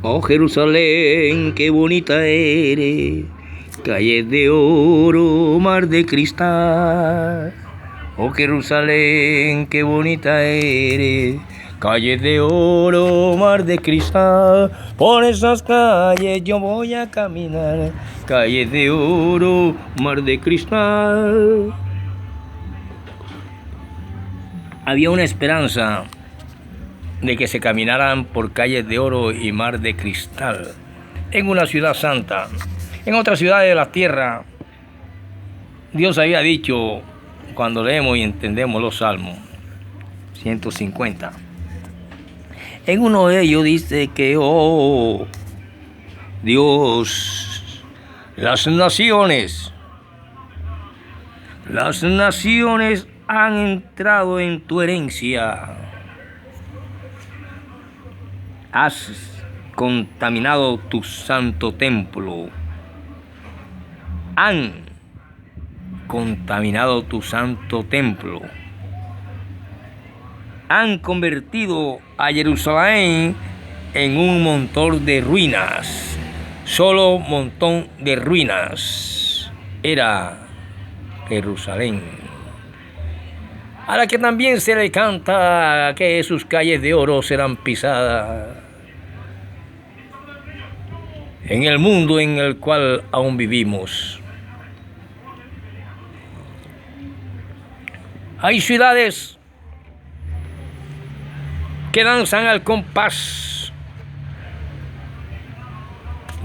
Oh Jerusalén, qué bonita eres, calles de oro, mar de cristal. Oh Jerusalén, qué bonita eres, calles de oro, mar de cristal. Por esas calles yo voy a caminar, calles de oro, mar de cristal. Había una esperanza de que se caminaran por calles de oro y mar de cristal en una ciudad santa. En otras ciudades de la tierra, Dios había dicho, cuando leemos y entendemos los Salmos 150, en uno de ellos dice que, oh Dios, las naciones han entrado en tu herencia. Has contaminado tu santo templo. Han contaminado tu santo templo. Han convertido a Jerusalén en un montón de ruinas. Solo montón de ruinas era Jerusalén, a la que también se le canta que sus calles de oro serán pisadas en el mundo en el cual aún vivimos. Hay ciudades que danzan al compás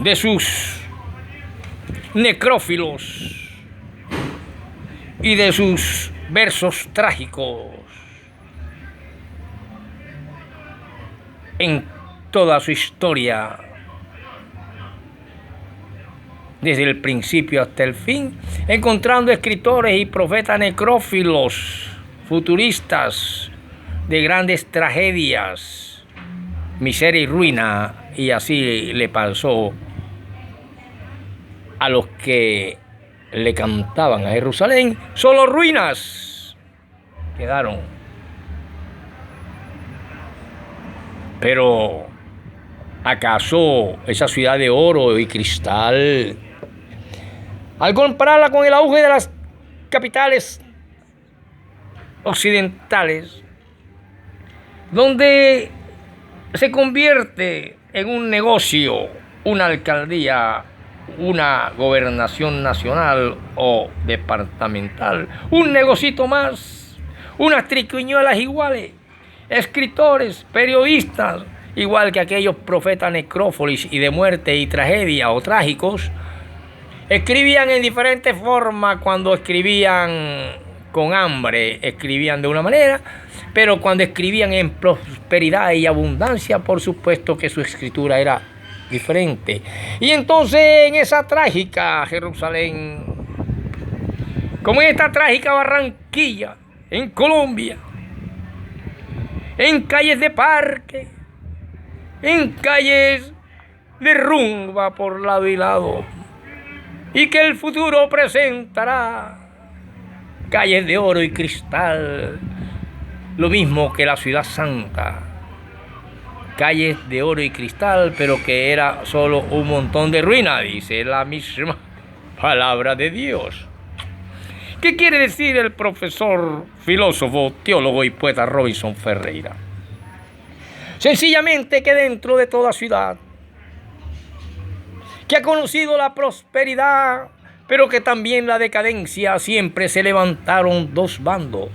de sus necrófilos y de sus versos trágicos en toda su historia, desde el principio hasta el fin, encontrando escritores y profetas necrófilos, futuristas de grandes tragedias, miseria y ruina, y así le pasó a los que le cantaban a Jerusalén. Solo ruinas quedaron. Pero ¿acaso esa ciudad de oro y cristal, al compararla con el auge de las capitales occidentales, donde se convierte en un negocio, una alcaldía, una gobernación nacional o departamental, un negocito más, unas triquiñuelas iguales, escritores, periodistas, igual que aquellos profetas necrófilos y de muerte y tragedia o trágicos, escribían en diferentes formas? Cuando escribían con hambre, escribían de una manera, pero cuando escribían en prosperidad y abundancia, por supuesto que su escritura era diferente. Y entonces en esa trágica Jerusalén, como en esta trágica Barranquilla, en Colombia, en calles de parque, en calles de rumba por lado y lado, y que el futuro presentará calles de oro y cristal, lo mismo que la ciudad santa, calles de oro y cristal, pero que era solo un montón de ruinas, dice la misma palabra de Dios. ¿Qué quiere decir el profesor, filósofo, teólogo y poeta Robinson Ferreira? Sencillamente que dentro de toda ciudad que ha conocido la prosperidad, pero que también la decadencia, siempre se levantaron dos bandos.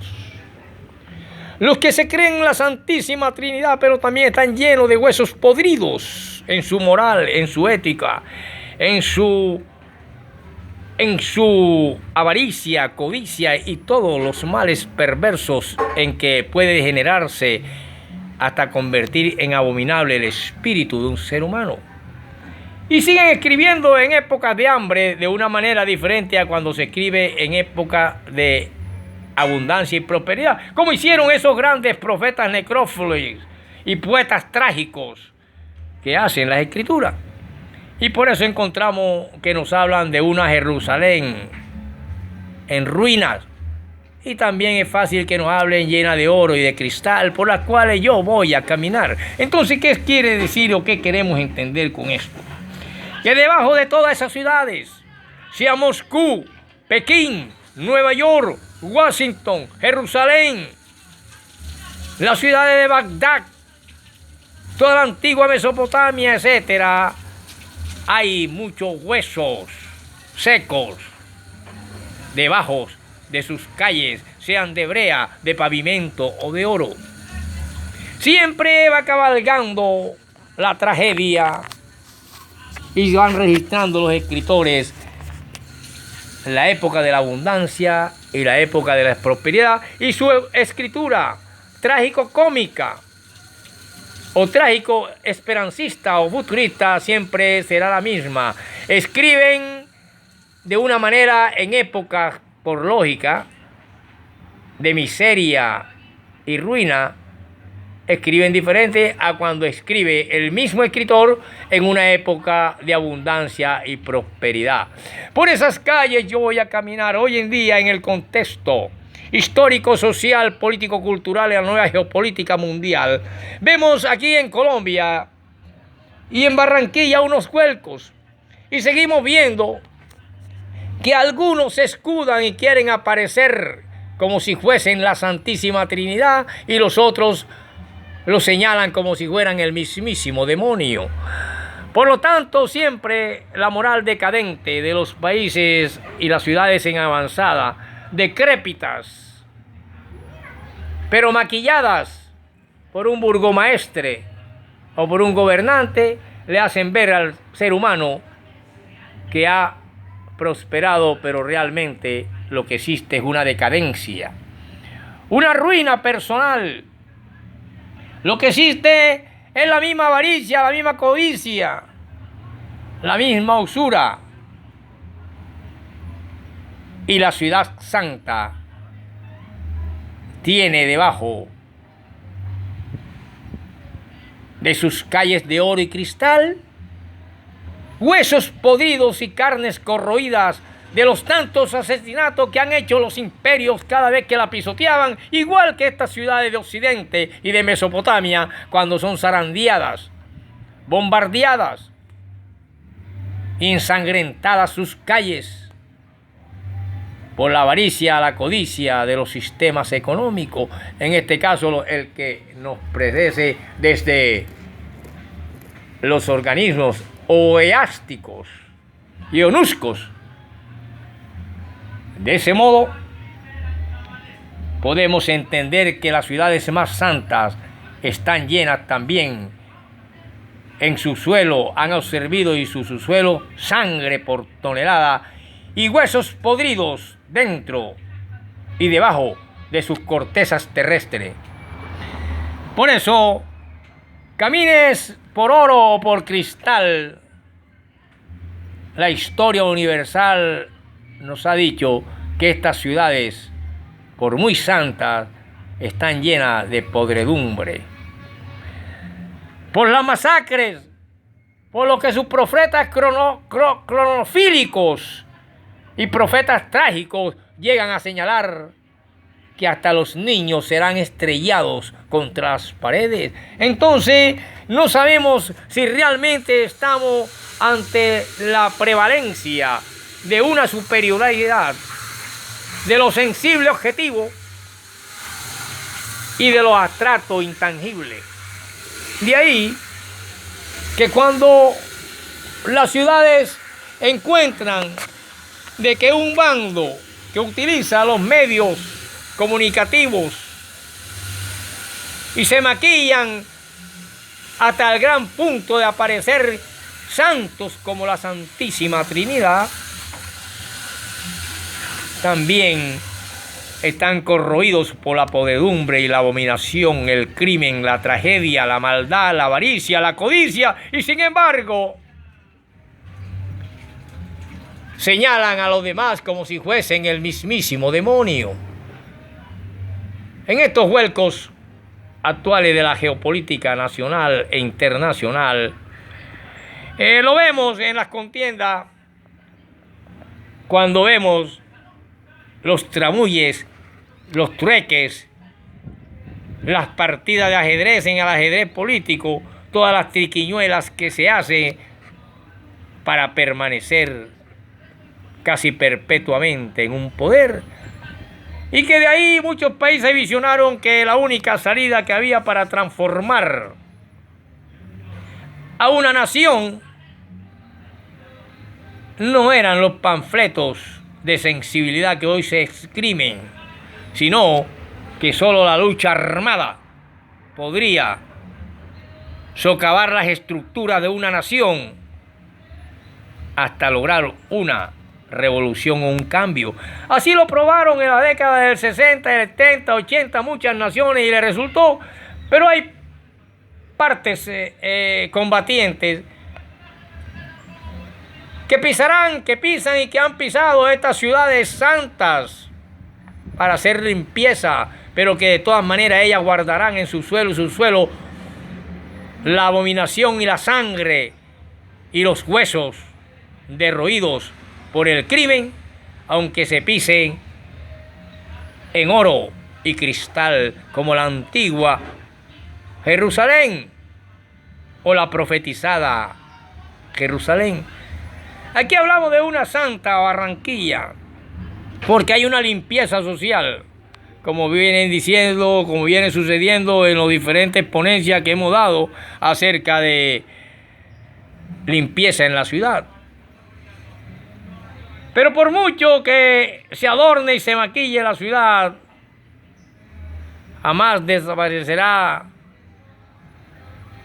Los que se creen la Santísima Trinidad, pero también están llenos de huesos podridos en su moral, en su ética, en su avaricia, codicia y todos los males perversos en que puede degenerarse hasta convertir en abominable el espíritu de un ser humano. Y siguen escribiendo en épocas de hambre de una manera diferente a cuando se escribe en época de abundancia y prosperidad, como hicieron esos grandes profetas necrófilos y poetas trágicos que hacen las escrituras. Y por eso encontramos que nos hablan de una Jerusalén en ruinas y también es fácil que nos hablen llena de oro y de cristal por las cuales yo voy a caminar. Entonces, ¿qué quiere decir o qué queremos entender con esto? Que debajo de todas esas ciudades, sea Moscú, Pekín, Nueva York, Washington, Jerusalén, las ciudades de Bagdad, toda la antigua Mesopotamia, etcétera, hay muchos huesos secos debajo de sus calles, sean de brea, de pavimento o de oro. Siempre va cabalgando la tragedia y van registrando los escritores la época de la abundancia y la época de la prosperidad, y su escritura trágico-cómica o trágico esperancista o futurista siempre será la misma. Escriben de una manera en épocas, por lógica, de miseria y ruina, escriben diferente a cuando escribe el mismo escritor en una época de abundancia y prosperidad. Por esas calles yo voy a caminar hoy en día en el contexto histórico, social, político, cultural y la nueva geopolítica mundial. Vemos aquí en Colombia y en Barranquilla unos vuelcos, y seguimos viendo que algunos se escudan y quieren aparecer como si fuesen la Santísima Trinidad, y los otros lo señalan como si fueran el mismísimo demonio. Por lo tanto, siempre la moral decadente de los países y las ciudades en avanzada, decrépitas, pero maquilladas por un burgomaestre o por un gobernante, le hacen ver al ser humano que ha prosperado, pero realmente lo que existe es una decadencia, una ruina personal. Lo que existe es la misma avaricia, la misma codicia, la misma usura. Y la ciudad santa tiene debajo de sus calles de oro y cristal huesos podridos y carnes corroídas de los tantos asesinatos que han hecho los imperios cada vez que la pisoteaban, igual que estas ciudades de Occidente y de Mesopotamia cuando son zarandeadas, bombardeadas, ensangrentadas sus calles por la avaricia, la codicia de los sistemas económicos, en este caso el que nos precede desde los organismos oeásticos y onuscos. De ese modo, podemos entender que las ciudades más santas están llenas también en su suelo, han absorbido en su subsuelo sangre por tonelada y huesos podridos dentro y debajo de sus cortezas terrestres. Por eso, camines por oro o por cristal, la historia universal nos ha dicho que estas ciudades, por muy santas, están llenas de podredumbre. Por las masacres, por lo que sus profetas cronofílicos y profetas trágicos llegan a señalar que hasta los niños serán estrellados contra las paredes. Entonces, no sabemos si realmente estamos ante la prevalencia de una superioridad de lo sensible objetivo y de lo abstracto intangible. De ahí que cuando las ciudades encuentran de que un bando que utiliza los medios comunicativos y se maquillan hasta el gran punto de aparecer santos como la Santísima Trinidad, también están corroídos por la podredumbre y la abominación, el crimen, la tragedia, la maldad, la avaricia, la codicia, y sin embargo señalan a los demás como si fuesen el mismísimo demonio. En estos vuelcos actuales de la geopolítica nacional e internacional, lo vemos en las contiendas, cuando vemos los tramulles los trueques, las partidas de ajedrez en el ajedrez político, todas las triquiñuelas que se hacen para permanecer casi perpetuamente en un poder, y que de ahí muchos países visionaron que la única salida que había para transformar a una nación no eran los panfletos de sensibilidad que hoy se escriben, sino que solo la lucha armada podría socavar las estructuras de una nación hasta lograr una revolución o un cambio. Así lo probaron en la década del 60, del 70, 80, muchas naciones y les resultó, pero hay partes combatientes que pisan y que han pisado estas ciudades santas para hacer limpieza, pero que de todas maneras ellas guardarán en su suelo, la abominación y la sangre y los huesos derroídos por el crimen, aunque se pisen en oro y cristal como la antigua Jerusalén o la profetizada Jerusalén. Aquí hablamos de una santa Barranquilla, porque hay una limpieza social, como vienen diciendo, como viene sucediendo en las diferentes ponencias que hemos dado acerca de limpieza en la ciudad. Pero por mucho que se adorne y se maquille la ciudad, jamás desaparecerá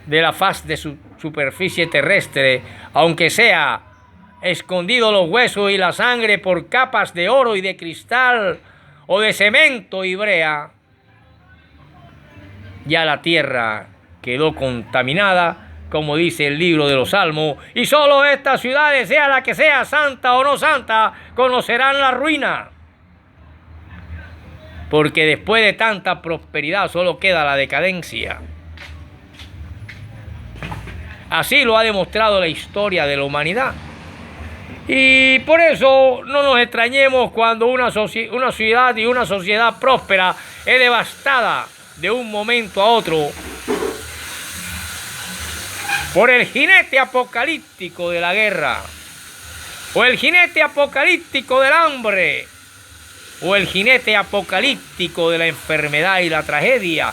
de la faz de su superficie terrestre, aunque sea escondidos los huesos y la sangre por capas de oro y de cristal o de cemento y brea. Ya la tierra quedó contaminada, como dice el libro de los Salmos, y solo estas ciudades, sea la que sea, santa o no santa, conocerán la ruina. Porque después de tanta prosperidad solo queda la decadencia. Así lo ha demostrado la historia de la humanidad. Y por eso no nos extrañemos cuando una ciudad y una sociedad próspera es devastada de un momento a otro por el jinete apocalíptico de la guerra, o el jinete apocalíptico del hambre, o el jinete apocalíptico de la enfermedad y la tragedia.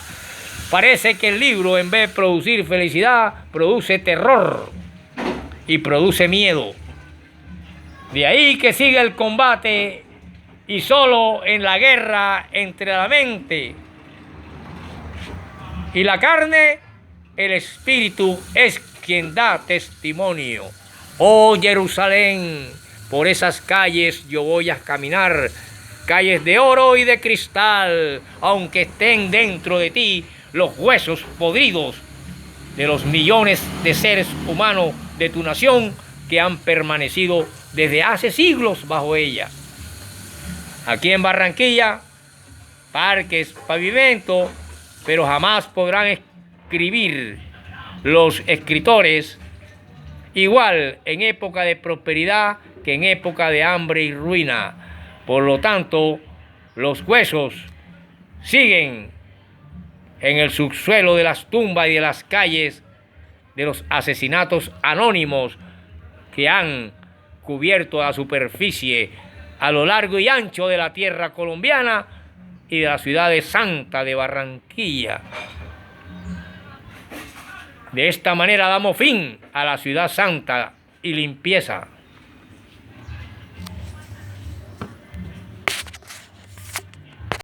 Parece que el libro, en vez de producir felicidad, produce terror y produce miedo. De ahí que sigue el combate, y solo en la guerra entre la mente y la carne, el espíritu es quien da testimonio. Oh Jerusalén, por esas calles yo voy a caminar, calles de oro y de cristal, aunque estén dentro de ti los huesos podridos de los millones de seres humanos de tu nación que han permanecido desde hace siglos bajo ella. Aquí en Barranquilla, parques, pavimentos, pero jamás podrán escribir los escritores igual en época de prosperidad que en época de hambre y ruina. Por lo tanto, los huesos siguen en el subsuelo de las tumbas y de las calles de los asesinatos anónimos que han cubierto la superficie a lo largo y ancho de la tierra colombiana y de la ciudad de Santa de Barranquilla. De esta manera damos fin a la ciudad santa y limpieza.